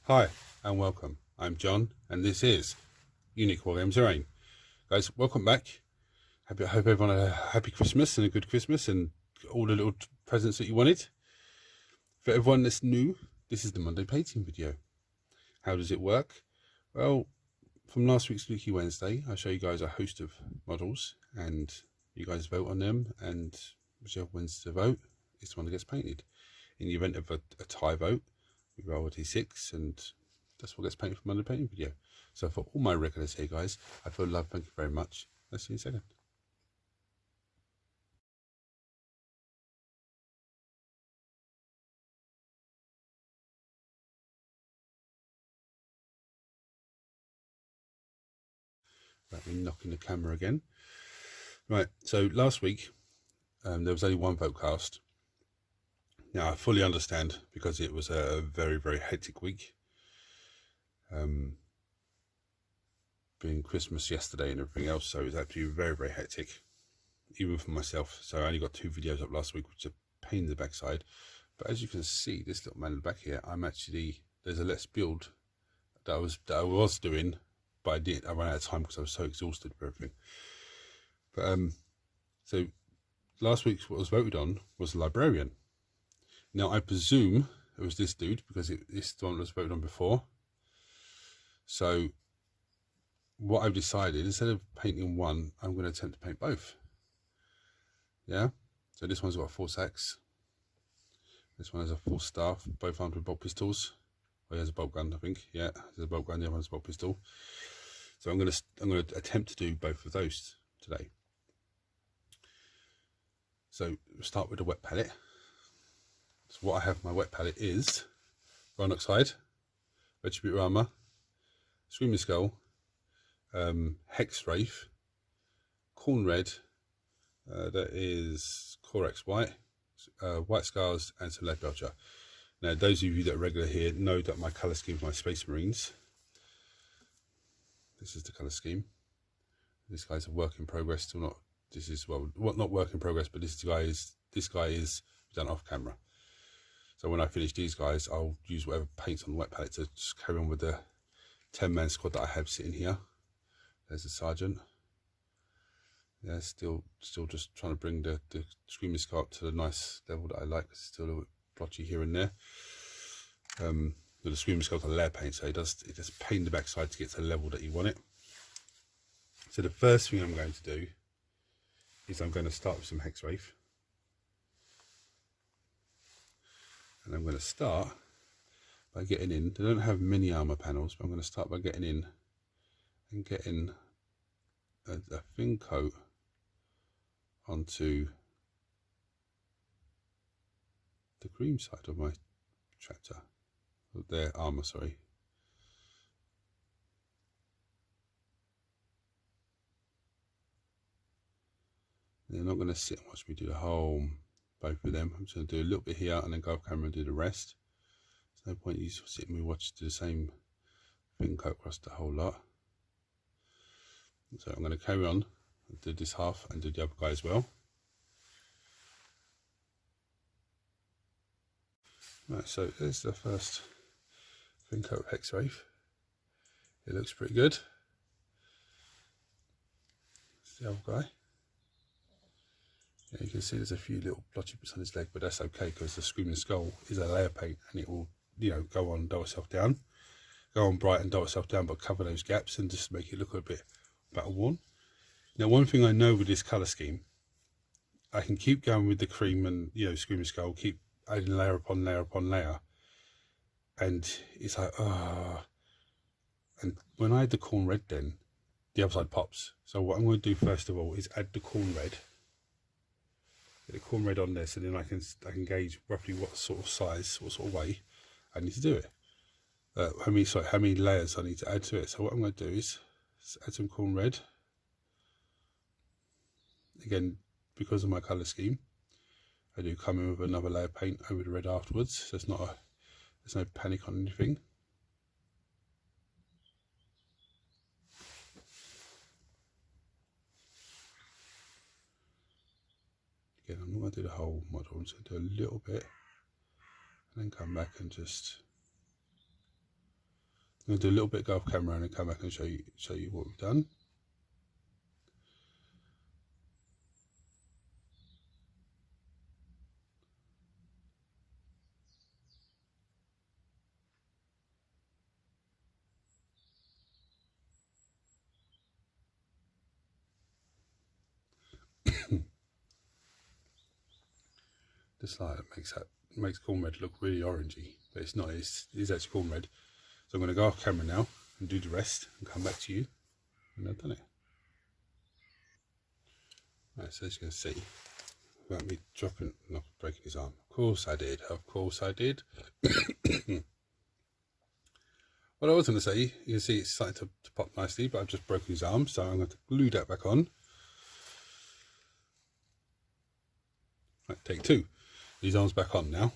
Hi and welcome. I'm John and this is Unique Wargames Terrain. Guys, welcome back. I hope everyone had a happy Christmas and a good Christmas and all the little presents that you wanted. For everyone that's new, this is the Monday painting video. How does it work? Well, from last week's Lucky Wednesday, I show you guys a host of models and you guys vote on them, and whichever wins the vote is the one that gets painted. In the event of a tie vote, we roll a d6 and that's what gets painted for Monday painting video. So for all my regulars here, guys, I feel love, thank you very much. Let's see you in a second. Let me knock in the camera again. Right, so last week there was only one vote cast. Now I fully understand because it was a very, very hectic week. Being Christmas yesterday and everything else, so it was actually very, very hectic, even for myself. So I only got 2 videos up last week, which are a pain in the backside. But as you can see, this little man in the back here, there's a Let's Build that I was doing, but I ran out of time because I was so exhausted for everything. But so last week's what was voted on was the Librarian. Now I presume it was this dude because this one was voted on before. So what I've decided, instead of painting one, I'm going to attempt to paint both. Yeah, so this one's got a 4 sacks. This one has a 4 staff, both armed with bolt pistols. Oh, he has a bolt gun, I think. Yeah, there's a bolt gun. The other one's a bolt pistol. So I'm going to attempt to do both of those today. So we'll start with the wet palette. So what I have my wet palette is Iron Oxide, Retributor Armor, Screaming Skull, Hex Wraith, Corn Red, that is Corex White, White Scars, and some Lead Belcher. Now, those of you that are regular here know that my colour scheme for my Space Marines. This is the colour scheme. This guy's a work in progress. Still not. This is not work in progress, but this guy is done off camera. So when I finish these guys, I'll use whatever paints on the wet palette to just carry on with the 10-man squad that I have sitting here. There's the sergeant. Yeah, still just trying to bring the Screaming Skull up to the nice level that I like. It's still a little bit blotchy here and there. The Screaming Skull's a layer paint, so it does paint the backside to get to the level that you want it. So the first thing I'm going to do is I'm going to start with some Hex Wraith. And I'm going to start by getting in. They don't have many armor panels, but I'm going to start by getting in and getting a thin coat onto the green side of my tractor, their armor, sorry. They're not going to sit and watch me do the whole, both of them. I'm just going to do a little bit here and then go off camera and do the rest. There's no point you sitting and watch do the same thin coat across the whole lot. So I'm going to carry on and do this half and do the other guy as well. Right, so there's the first thin coat of Hex Wraith. It looks pretty good. That's the other guy. Yeah, you can see there's a few little blotchy bits on his leg, but that's okay because the Screaming Skull is a layer paint and it will, go on, dull itself down. Go on bright and dull itself down, but cover those gaps and just make it look a bit battle worn. Now, one thing I know with this colour scheme, I can keep going with the cream and, Screaming Skull, keep adding layer upon layer upon layer. And it's like, And when I add the Corn Red then, the other side pops. So what I'm going to do first of all is add the Corn Red. Get the Corn Red on there so then I can gauge roughly what sort of size, what sort of way I need to do it. How many layers I need to add to it. So what I'm going to do is add some Corn Red. Again, because of my colour scheme, I do come in with another layer of paint over the red afterwards, so there's no panic on anything. Again, I'm not going to do the whole model, I'm just going to do a little bit and then come back and just I'm going to do a little bit, go off camera and then come back and show you what we've done. This light makes cornred look really orangey, but it's not. It's actually cornred. So I'm going to go off camera now and do the rest and come back to you when I've done it. Right, so as you can see, without me not breaking his arm. Of course I did. Of course I did. What I was going to say, you can see it's starting to pop nicely, but I've just broken his arm, so I'm going to glue that back on. Right, take two. His arm's back on now.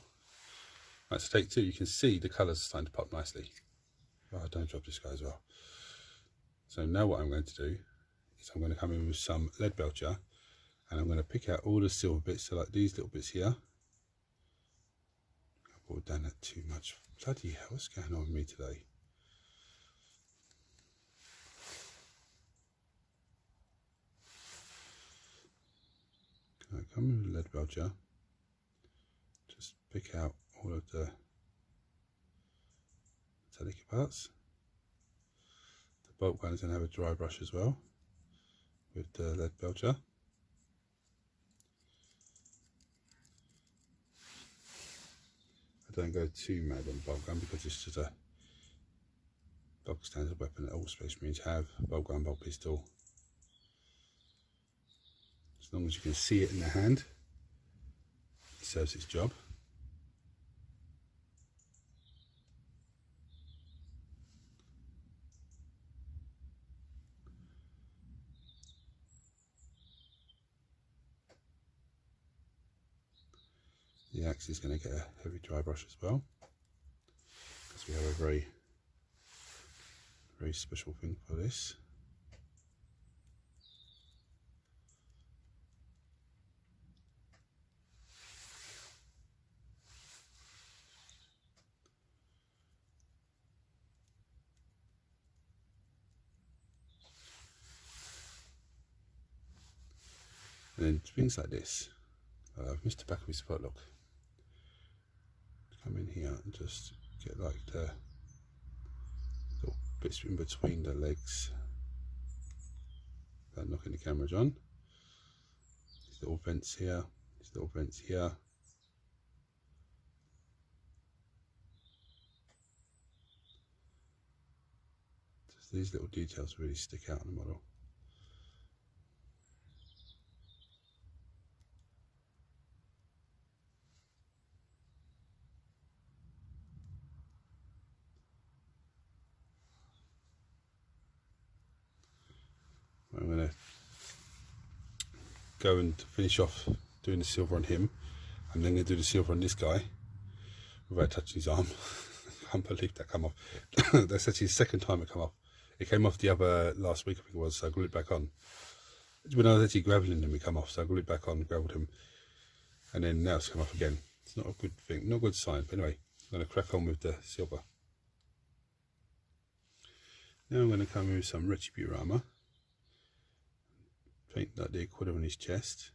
Right, so take two. You can see the colours are starting to pop nicely. Oh, don't drop this guy as well. So now what I'm going to do is I'm going to come in with some lead belcher, and I'm going to pick out all the silver bits, so like these little bits here. I brought down that too much. Bloody hell, what's going on with me today? I come in with a lead belcher, just pick out all of the metallic parts. The bulk one is going to have a dry brush as well with the lead belcher. I don't go too mad on the bolt gun because it's just a bog standard weapon that all Space Marines have. Bolt gun, bolt pistol. As long as you can see it in the hand, it serves its job. The axe is going to get a heavy dry brush as well, because we have a very special thing for this. And then things like this. I've missed the back of his foot, look. Come in here and just get like the little bits in between the legs without knocking the camera on. These little vents here, these little vents here. Just these little details really stick out on the model. I'm going to go and finish off doing the silver on him. I'm then going to do the silver on this guy without touching his arm. I can't believe that come off. That's actually the second time it come off. It came off the other last week, I think it was, so I glued it back on. When I was actually graveling him, it come off, so I glued it back on, gravelled him, and then now it's come off again. It's not a good thing, not a good sign, but anyway, I'm going to crack on with the silver. Now I'm going to come with some Retributor armour. Paint like the equivalent on his chest.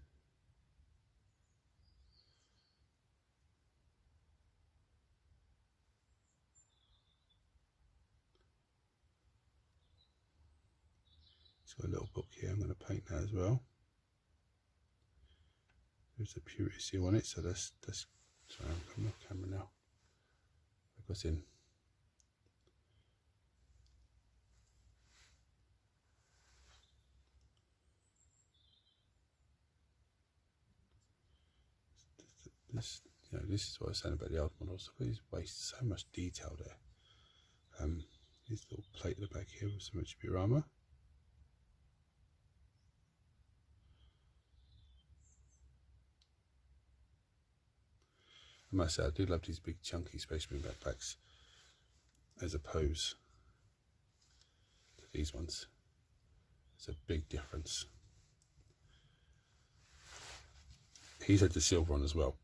It's got a little book here, I'm going to paint that as well. There's a purity seal on it, so that's sorry, I'm coming off camera now. I got in. This is what I was saying about the old models. Look at these wastes, so much detail there. This little plate at the back here with some Retributor armour. I must say, I do love these big chunky Space Marine backpacks as opposed to these ones. There's a big difference. He's had the silver on as well.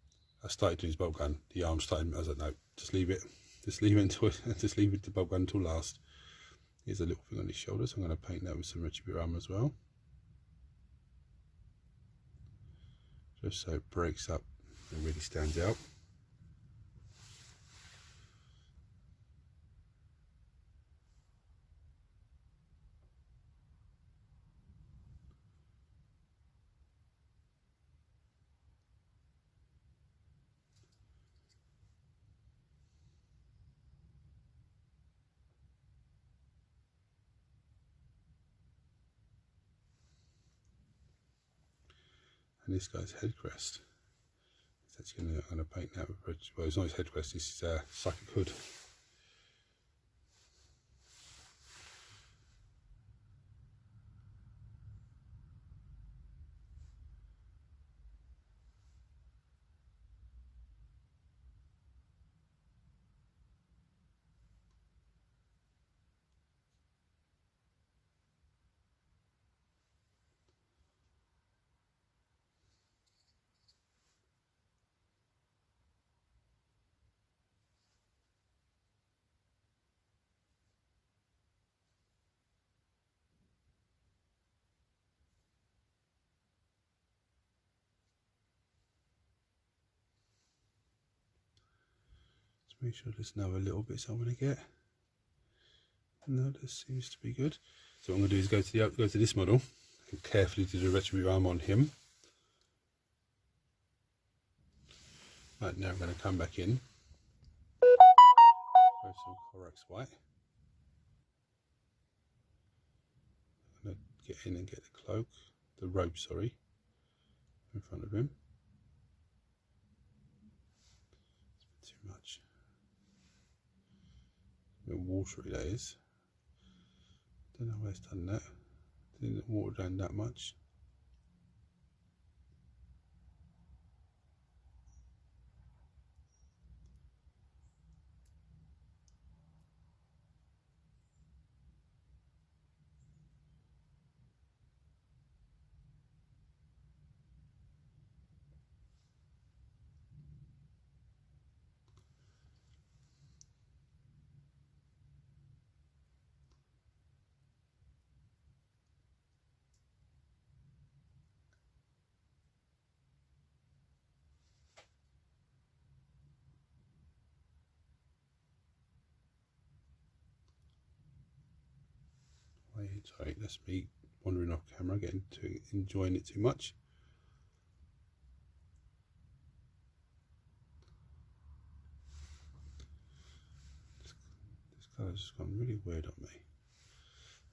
I started doing his bolt gun, the arm started, I was like, no, just leave it. just leave it until just leave it to bulb until last. Here's a little thing on his shoulder, so I'm going to paint that with some Retributor as well, just so it breaks up and really stands out. And this guy's head crest. It's actually going to paint that with, well, it's not his head crest, it's his psychic hood. Make sure there's no other little bits I want to get. No, this seems to be good. So what I'm going to do is go to this model and carefully do the Retributor arm on him. Right, now I'm going to come back in, go some Corax white. I'm going to get in and get the cloak, the robe, sorry, in front of him. It's a bit too much. A bit watery that is. Don't know where it's done that. Didn't water down that much. Sorry, that's me wandering off camera, enjoying it too much. This colour's just gone really weird on me.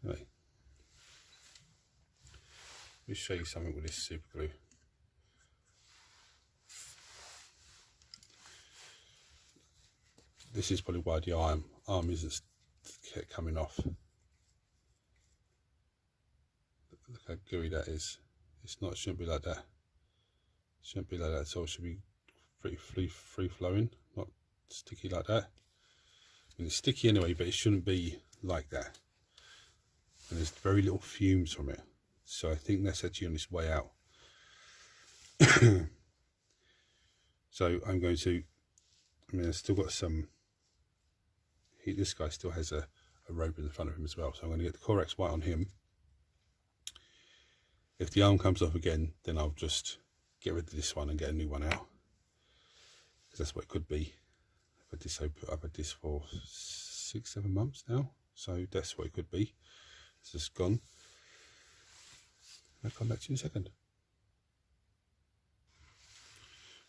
Anyway, let me show you something with this super glue. This is probably why the arm isn't coming off. Look how gooey that is. It shouldn't be like that. It shouldn't be like that at all. It should be pretty free flowing, not sticky like that. I mean, it's sticky anyway, but it shouldn't be like that. And there's very little fumes from it. So I think that's actually on its way out. So I'm going to, I've still got some, this guy still has a robe in the front of him as well. So I'm going to get the Corax white on him. If the arm comes off again, then I'll just get rid of this one and get a new one out. Because that's what it could be. I've had this for 6-7 months now. So that's what it could be. It's just gone. I'll come back to you in a second.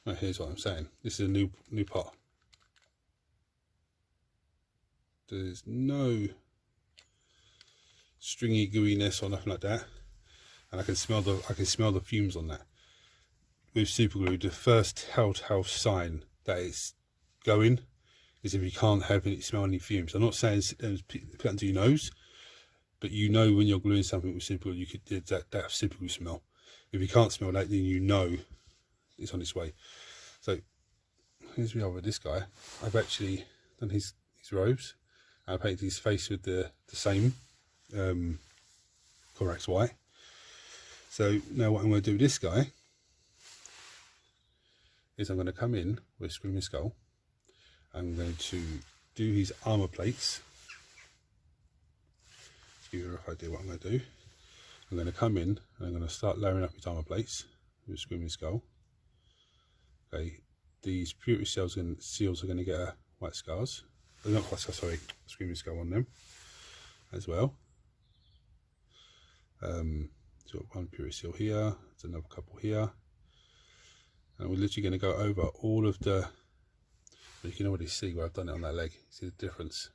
Right, here's what I'm saying. This is a new pot. There's no stringy gooiness or nothing like that. And I can smell the fumes on that. With super glue, the first telltale sign that it's going is if you can't smell any fumes. I'm not saying put it under your nose, but you know when you're gluing something with super glue, you could get that super glue smell. If you can't smell that, then you know it's on its way. So here's we are with this guy. I've actually done his robes. I painted his face with the same Corax white. So now what I'm going to do with this guy is I'm going to come in with Screaming Skull. I'm going to do his armor plates, to give you a rough idea what I'm going to do, I'm going to come in and I'm going to start layering up his armor plates with a Screaming Skull. Okay, these purity seals are going to get white scars. Not white scars, sorry, Screaming Skull on them as well. So got one purity seal here, there's another couple here, and we're literally going to go over all of the. You can already see where I've done it on that leg. See the difference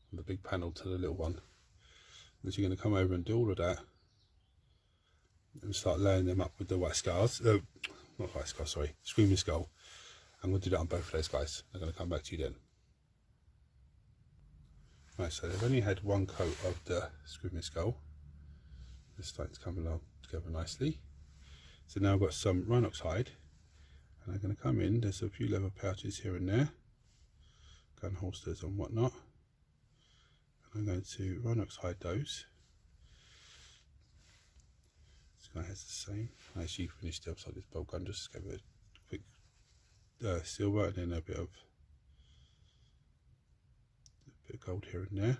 from the big panel to the little one. Literally going to come over and do all of that and start laying them up with the white scars. Not white scars, sorry, Screaming Skull. I'm going to do that on both of those guys. I'm going to come back to you then. Right, so they've only had one coat of the Screaming Skull. It's starting to come along together nicely. So now I've got some Rhinox hide, and I'm going to come in. There's a few leather pouches here and there, gun holsters and whatnot. And I'm going to Rhinox hide those. This guy has the same. I actually finished the upside of this bolt gun, just gave it a quick silver and then a bit of gold here and there.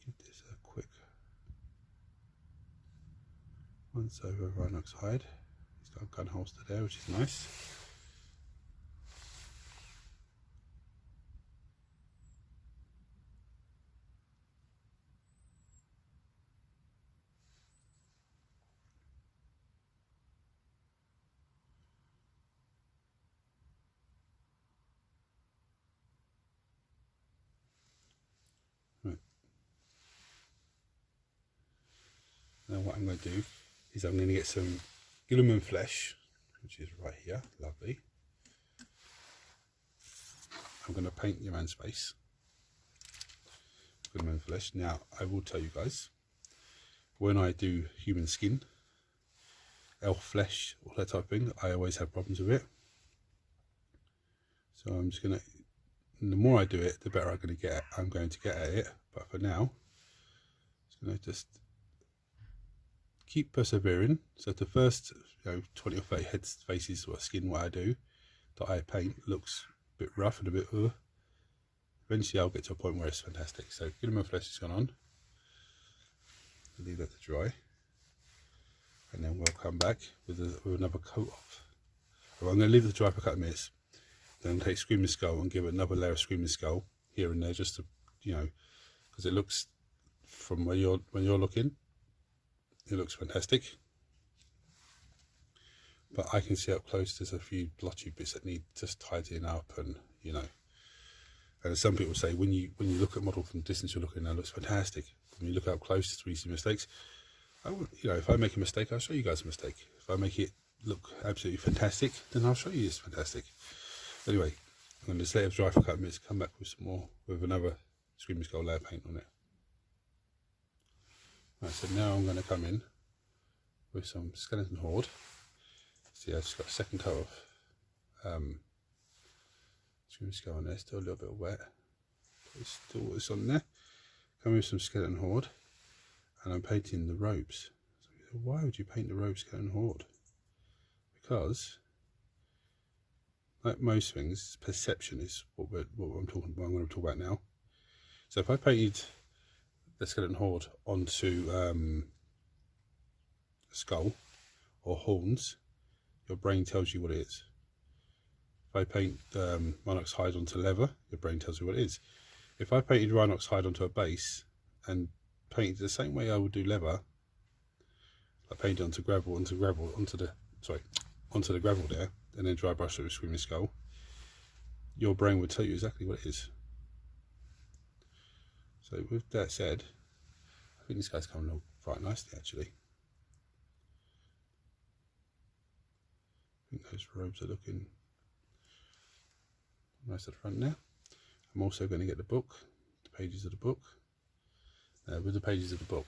Give this a quick once over Rhinox hide. He's got a gun holster there, which is nice. Now what I'm going to do is I'm going to get some Guilliman flesh, which is right here, lovely. I'm going to paint your man's face. Guilliman flesh. Now I will tell you guys, when I do human skin, elf flesh, all that type of thing, I always have problems with it. So I'm just going to, the more I do it, the better I'm going to get at it. But for now, I'm going to just keep persevering. So the first 20 or 30 heads, faces or skin what I do that I paint looks a bit rough and a bit eventually I'll get to a point where it's fantastic. So Guilliman flesh has gone on. I'll leave that to dry, and then we'll come back with another coat of. Well, I'm going to leave it to dry for a couple of minutes, then take Screaming Skull and give it another layer of Screaming Skull here and there, just to, because it looks, from when you're looking, it looks fantastic, but I can see up close there's a few blotchy bits that need just tidying up, and and some people say when you look at model from distance you're looking, it looks fantastic. When you look up close, it's where you see mistakes. If I make a mistake, I'll show you guys a mistake. If I make it look absolutely fantastic, then I'll show you it's fantastic. Anyway, I'm going to just let it dry for a couple of minutes, come back with some more, with another Screaming Skull layer paint on it. Right, so now I'm going to come in with some Skeleton Horde. See, I've just got a second coat of Screaming Skull on there, still a little bit wet. It's still what's on there. Come with some Skeleton Horde, and I'm painting the robes. So why would you paint the robes Skeleton Horde? Because, like most things, perception is what I'm going to talk about now. So if I painted the Skeleton Horde onto a skull or horns, your brain tells you what it is. If I paint Rhinox hide onto leather, your brain tells you what it is. If I painted Rhinox hide onto a base and painted the same way I would do leather, I painted onto the gravel there, and then dry brush it with Screaming Skull, your brain would tell you exactly what it is. So with that said, I think this guy's coming along quite nicely actually. I think those robes are looking nice at the front now. I'm also going to get the book, the pages of the book. With the pages of the book,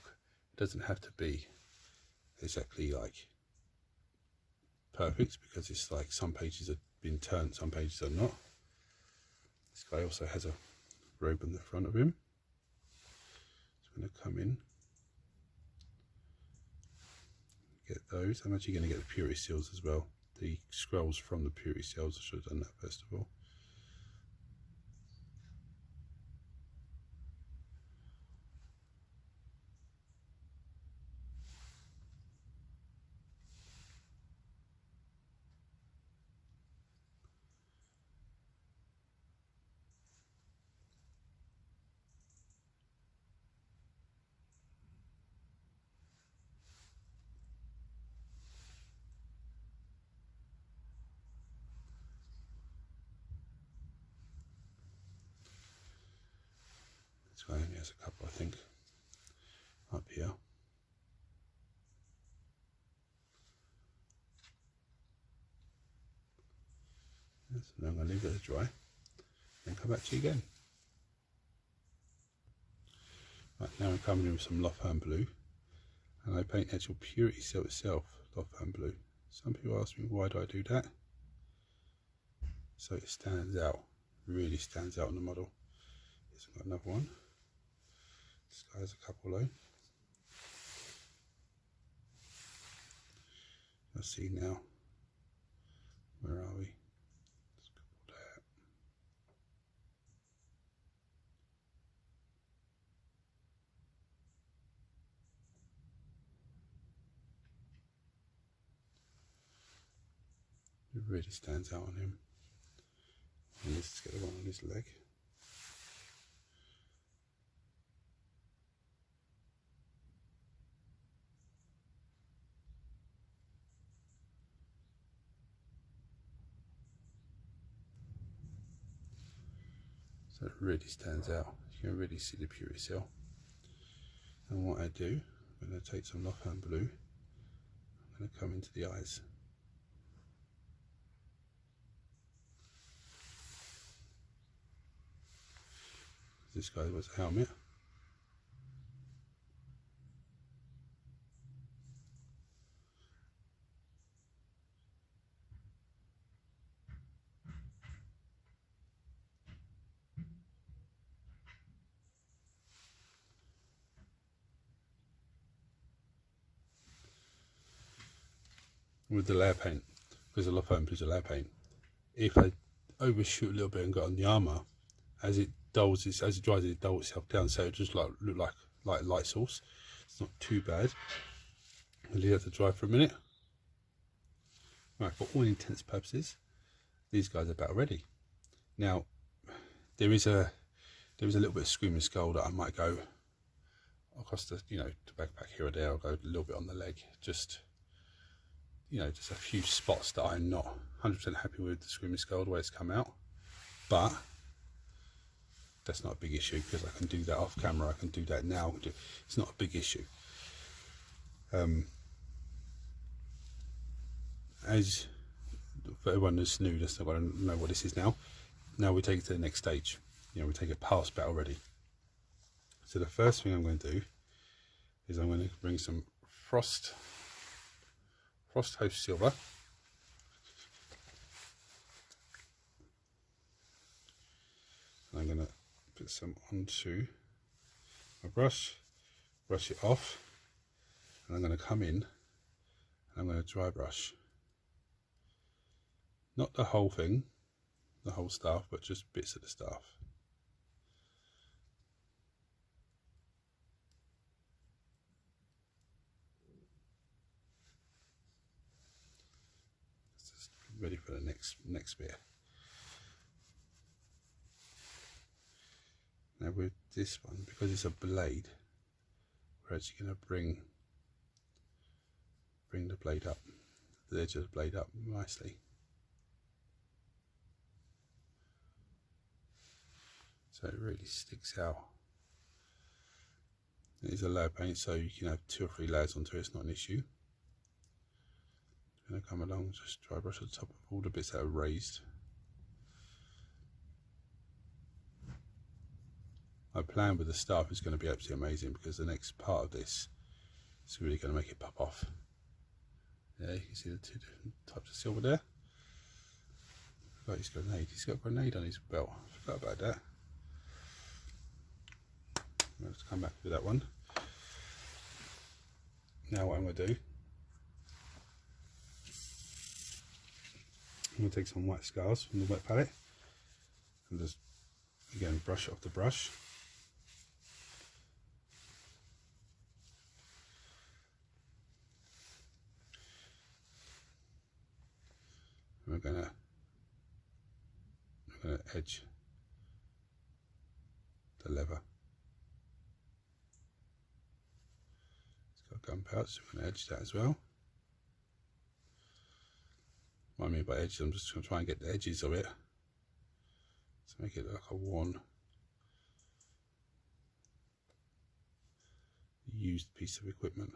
it doesn't have to be exactly like perfect, because it's like some pages have been turned, some pages are not. This guy also has a robe on the front of him. going to come in, get those. I'm actually going to get the purity seals as well, the scrolls from the purity seals. I should have done that first of all. This guy only has a couple, I think, up here. Yes, and I'm going to leave it to dry and come back to you again. Right, now I'm coming in with some Lothern blue, and I paint the actual purity seal itself Lothern blue. Some people ask me, why do I do that? So it stands out, really stands out on the model. Here's got another one. This guy has a couple though. Let's see now. Where are we? Let's go there. It really stands out on him. And let's get the one on his leg. So it really stands out. You can really see the purity seal. And what I do, I'm going to take some Lothern blue. I'm going to come into the eyes. This guy was a helmet. With the layer paint, because a Lothern blue is a layer paint, if I overshoot a little bit and got on the armour, as it dries, it dulls itself down, so it just look like light sauce. It's not too bad. I'll leave that to dry for a minute. Right, for all intents and purposes, these guys are about ready. Now, there is a little bit of Screaming Skull that I might go across the, the back here or there. I'll go a little bit on the leg, just a few spots that I'm not 100% happy with the Screaming Skull, the way it's come out. But that's not a big issue, because I can do that off camera. I can do that now. It's not a big issue. As for everyone that's new, that's not going to know what this is now. Now we take it to the next stage. We take it past battle ready. So the first thing I'm going to do is I'm going to bring some Frost Host Silver. And I'm going to put some onto my brush it off, and I'm going to come in and I'm going to dry brush. Not the whole thing, the whole staff, but just bits of the staff. Just ready for the next bit. Now with this one, because it's a blade, we're actually going to bring the blade up, the edge of the blade up nicely. So it really sticks out. It is a layer paint, so you can have 2 or 3 layers onto it, it's not an issue. I'm going to come along, just dry brush at the top of all the bits that are raised. My plan with the staff is going to be absolutely amazing, because the next part of this is really going to make it pop off. Yeah, you can see the 2 different types of silver there. Oh, he's got a grenade on his belt. I forgot about that. Let's come back with that one. Now what I'm going to do, I'm going to take some white scars from the wet palette and just again brush it off the brush. We're going to edge the leather. It's got gum pouch, so we're going to edge that as well. What I mean by edges, I'm just going to try and get the edges of it to make it look like a worn, used piece of equipment.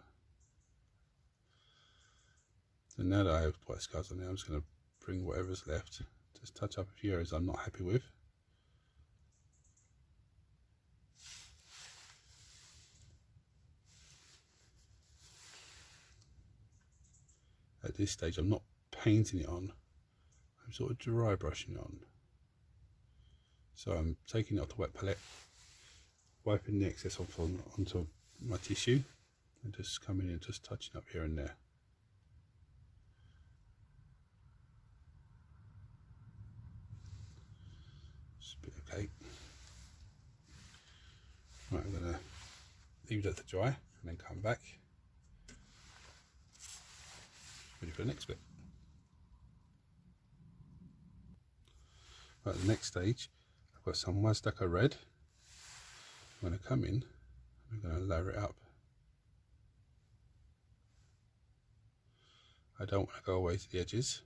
So now that I have white scars on there, I'm just going to bring whatever's left, just touch up a few areas I'm not happy with. At this stage I'm not painting it on, I'm sort of dry brushing it on. So I'm taking it off the wet palette, wiping the excess off onto my tissue, and just coming in and just touching up here and there. Just a bit okay. Right, I'm going to leave that to dry and then come back, ready for the next bit. Right, the next stage, I've got some Wazdaka red. I'm going to come in, I'm going to layer it up. I don't want to go away to the edges,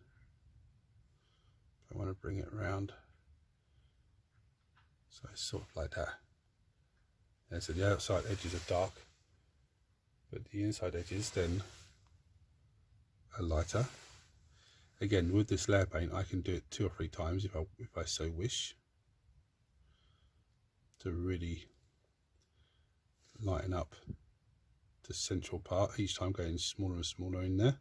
I want to bring it around, so it's sort of like that. And so the outside edges are dark, but the inside edges then are lighter. Again, with this layer paint I can do it 2 or 3 times if I so wish, to really lighten up the central part, each time going smaller and smaller in there.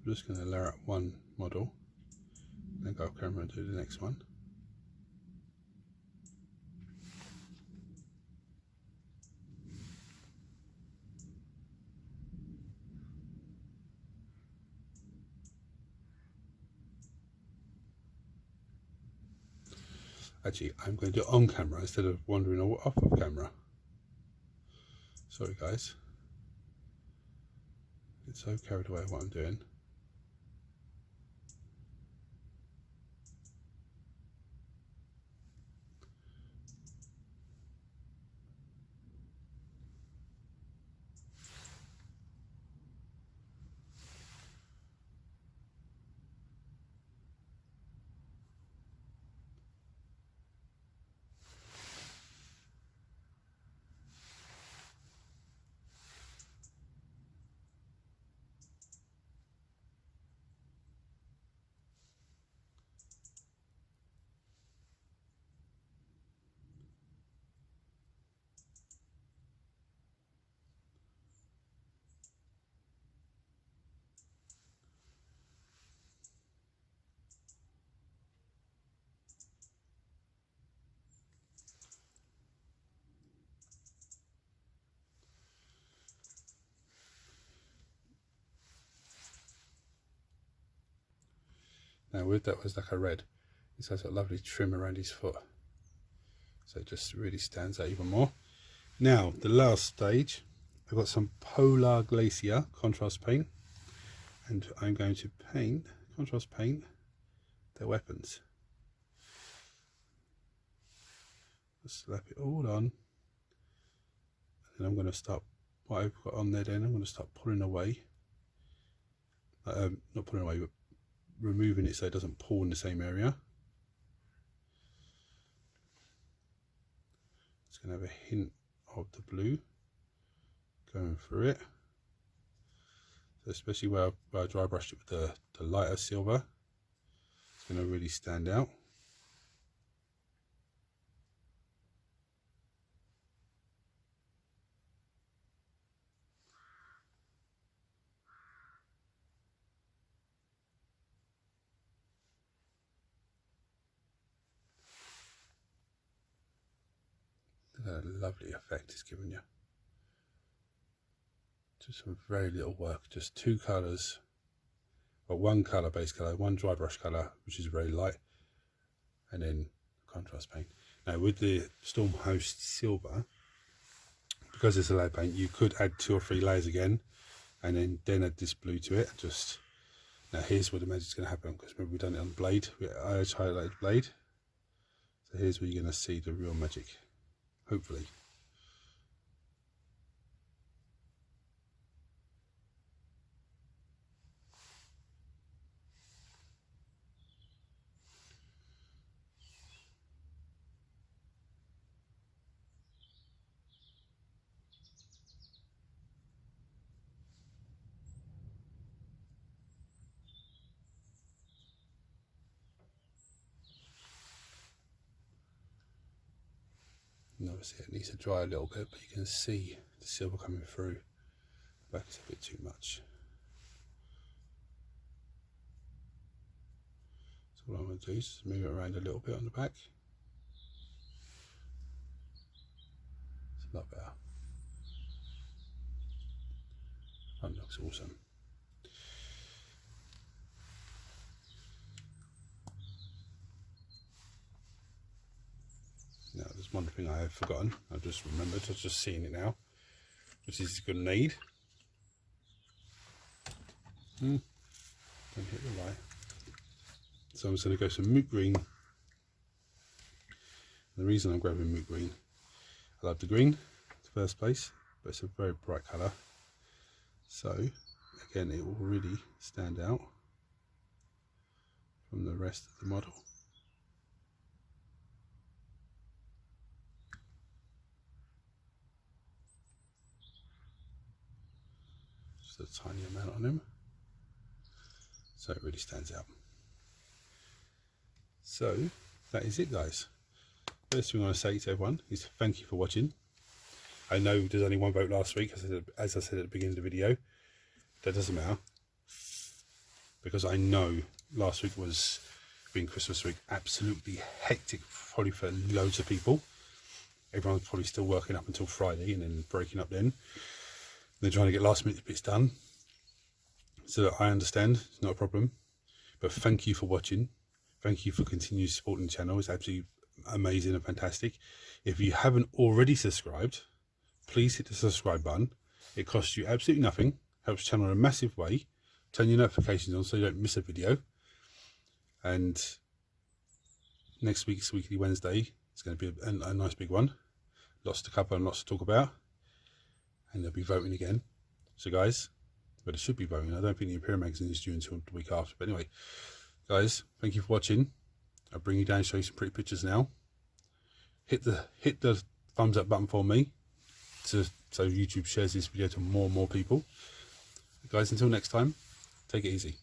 I'm just going to layer up one model, then go off camera and do the next one. Actually, I'm going to do it on camera instead of wandering off of camera. Sorry guys, get so carried away with what I'm doing. Now with that Wazdaka red, this has a lovely trim around his foot, so it just really stands out even more. Now the last stage, I've got some Polar Glacier contrast paint, and I'm going to contrast paint their weapons. slap it all on, and then I'm going to start what I've got on there. Then I'm going to start pulling away, not pulling away, but removing it so it doesn't pull in the same area. It's going to have a hint of the blue going through it, so especially where I dry brushed it with the lighter silver, it's going to really stand out. Look at that lovely effect it's given you. Just some very little work, just two colours, well, one colour, base colour, one dry brush colour, which is very light, and then contrast paint. Now with the Storm Host Silver, because it's a lead paint, you could add 2 or 3 layers again, and then add this blue to it. Just now here's where the magic's going to happen, because remember we've done it on blade, I highlighted blade, so here's where you're going to see the real magic, hopefully. Notice it needs to dry a little bit, but you can see the silver coming through. The back is a bit too much. So what I'm going to do is just move it around a little bit on the back. It's a lot better. That looks awesome. Now there's one thing I have forgotten, I've just remembered, I've just seen it now, which is grenade. Don't hit the light. So I'm just going to go some moot green. The reason I'm grabbing moot green, I love the green in the first place, but it's a very bright colour. So again, it will really stand out from the rest of the model. Just a tiny amount on him, so it really stands out. So that is it, guys. First thing I want to say to everyone is thank you for watching. I know there's only one vote last week, as I said at the beginning of the video. That doesn't matter, because I know last week was, being Christmas week, absolutely hectic probably for loads of people. Everyone's probably still working up until Friday and then breaking up then. They're trying to get last minute bits done. So I understand, it's not a problem. But thank you for watching. Thank you for continuing supporting the channel. It's absolutely amazing and fantastic. If you haven't already subscribed, please hit the subscribe button. It costs you absolutely nothing. Helps the channel in a massive way. Turn your notifications on so you don't miss a video. And next week's Weekly Wednesday, it's going to be a nice big one. Lots to cover and lots to talk about. And they'll be voting again. So guys, but it should be voting. I don't think the Imperial magazine is due until the week after. But anyway, guys, thank you for watching. I'll bring you down and show you some pretty pictures now. Hit the thumbs up button for me, so YouTube shares this video to more and more people. Guys, until next time, take it easy.